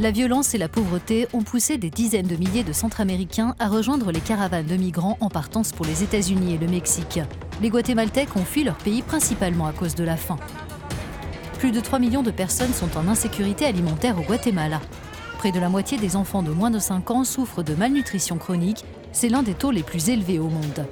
La violence et la pauvreté ont poussé des dizaines de milliers de Centraméricains à rejoindre les caravanes de migrants en partance pour les États-Unis et le Mexique. Les Guatémaltèques ont fui leur pays principalement à cause de la faim. Plus de 3 millions de personnes sont en insécurité alimentaire au Guatemala. Près de la moitié des enfants de moins de 5 ans souffrent de malnutrition chronique. C'est l'un des taux les plus élevés au monde.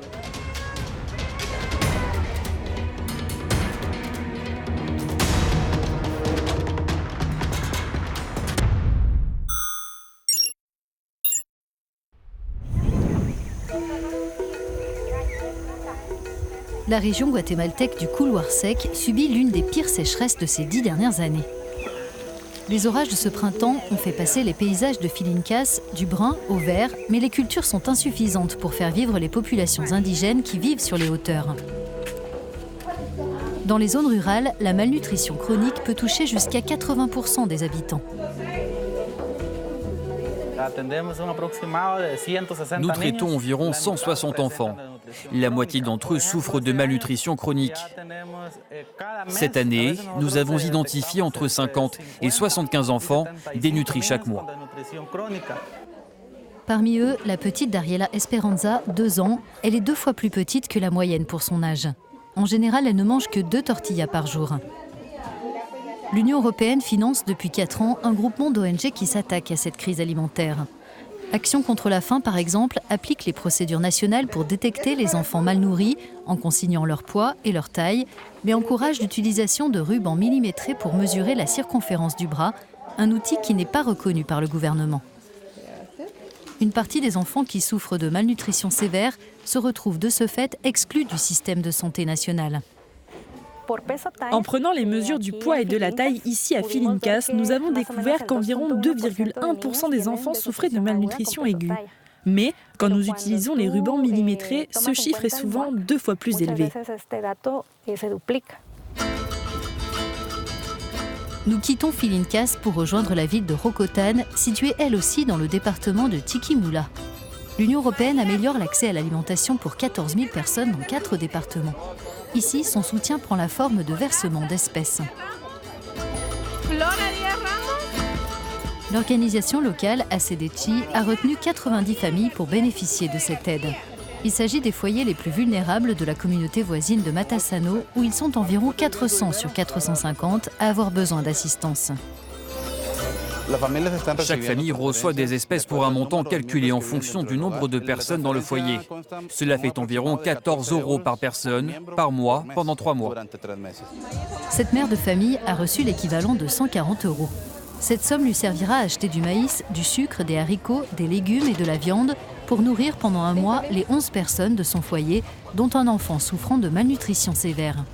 La région guatémaltèque du couloir sec subit l'une des pires sécheresses de ces 10 dernières années. Les orages de ce printemps ont fait passer les paysages de Filincas du brun au vert, mais les cultures sont insuffisantes pour faire vivre les populations indigènes qui vivent sur les hauteurs. Dans les zones rurales, la malnutrition chronique peut toucher jusqu'à 80% des habitants. Nous traitons environ 160 enfants. La moitié d'entre eux souffrent de malnutrition chronique. Cette année, nous avons identifié entre 50 et 75 enfants dénutris chaque mois. Parmi eux, la petite Dariela Esperanza, 2 ans, elle est 2 fois plus petite que la moyenne pour son âge. En général, elle ne mange que 2 tortillas par jour. L'Union européenne finance depuis 4 ans un groupement d'ONG qui s'attaque à cette crise alimentaire. Action contre la faim, par exemple, applique les procédures nationales pour détecter les enfants mal nourris en consignant leur poids et leur taille, mais encourage l'utilisation de rubans millimétrés pour mesurer la circonférence du bras, un outil qui n'est pas reconnu par le gouvernement. Une partie des enfants qui souffrent de malnutrition sévère se retrouvent de ce fait exclus du système de santé national. En prenant les mesures du poids et de la taille ici à Filincas, nous avons découvert qu'environ 2,1% des enfants souffraient de malnutrition aiguë. Mais quand nous utilisons les rubans millimétrés, ce chiffre est souvent 2 fois plus élevé. Nous quittons Filincas pour rejoindre la ville de Rocotan, située elle aussi dans le département de Chiquimula. L'Union européenne améliore l'accès à l'alimentation pour 14 000 personnes dans 4 départements. Ici, son soutien prend la forme de versements d'espèces. L'organisation locale ACDCI a retenu 90 familles pour bénéficier de cette aide. Il s'agit des foyers les plus vulnérables de la communauté voisine de Matassano, où ils sont environ 400 sur 450 à avoir besoin d'assistance. Chaque famille reçoit des espèces pour un montant calculé en fonction du nombre de personnes dans le foyer. Cela fait environ 14 € par personne, par mois, pendant 3 mois. Cette mère de famille a reçu l'équivalent de 140 €. Cette somme lui servira à acheter du maïs, du sucre, des haricots, des légumes et de la viande pour nourrir pendant un mois les 11 personnes de son foyer, dont un enfant souffrant de malnutrition sévère.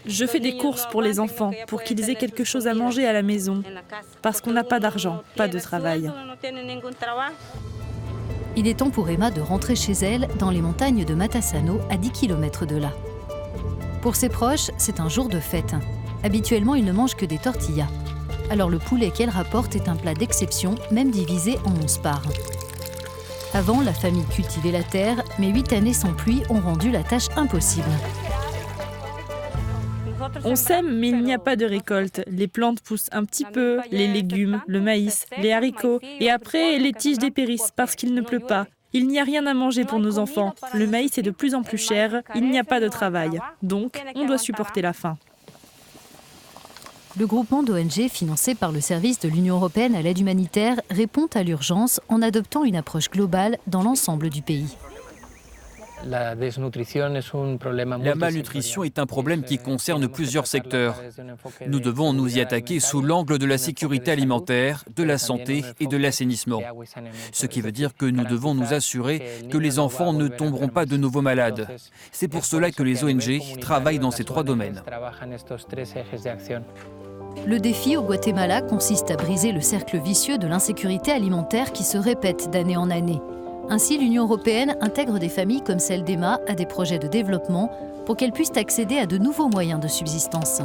Je fais des courses pour les enfants, pour qu'ils aient quelque chose à manger à la maison, parce qu'on n'a pas d'argent, pas de travail. Il est temps pour Emma de rentrer chez elle, dans les montagnes de Matassano, à 10 km de là. Pour ses proches, c'est un jour de fête. Habituellement, ils ne mangent que des tortillas. Alors le poulet qu'elle rapporte est un plat d'exception, même divisé en 11 parts. Avant, la famille cultivait la terre, mais 8 années sans pluie ont rendu la tâche impossible. On sème, mais il n'y a pas de récolte. Les plantes poussent un petit peu, les légumes, le maïs, les haricots. Et après, les tiges dépérissent parce qu'il ne pleut pas. Il n'y a rien à manger pour nos enfants. Le maïs est de plus en plus cher. Il n'y a pas de travail. Donc, on doit supporter la faim. Le groupement d'ONG, financé par le service de l'Union européenne à l'aide humanitaire, répond à l'urgence en adoptant une approche globale dans l'ensemble du pays. La malnutrition est un problème qui concerne plusieurs secteurs. Nous devons nous y attaquer sous l'angle de la sécurité alimentaire, de la santé et de l'assainissement. Ce qui veut dire que nous devons nous assurer que les enfants ne tomberont pas de nouveau malades. C'est pour cela que les ONG travaillent dans ces 3 domaines. Le défi au Guatemala consiste à briser le cercle vicieux de l'insécurité alimentaire qui se répète d'année en année. Ainsi, l'Union européenne intègre des familles comme celle d'Emma à des projets de développement pour qu'elles puissent accéder à de nouveaux moyens de subsistance.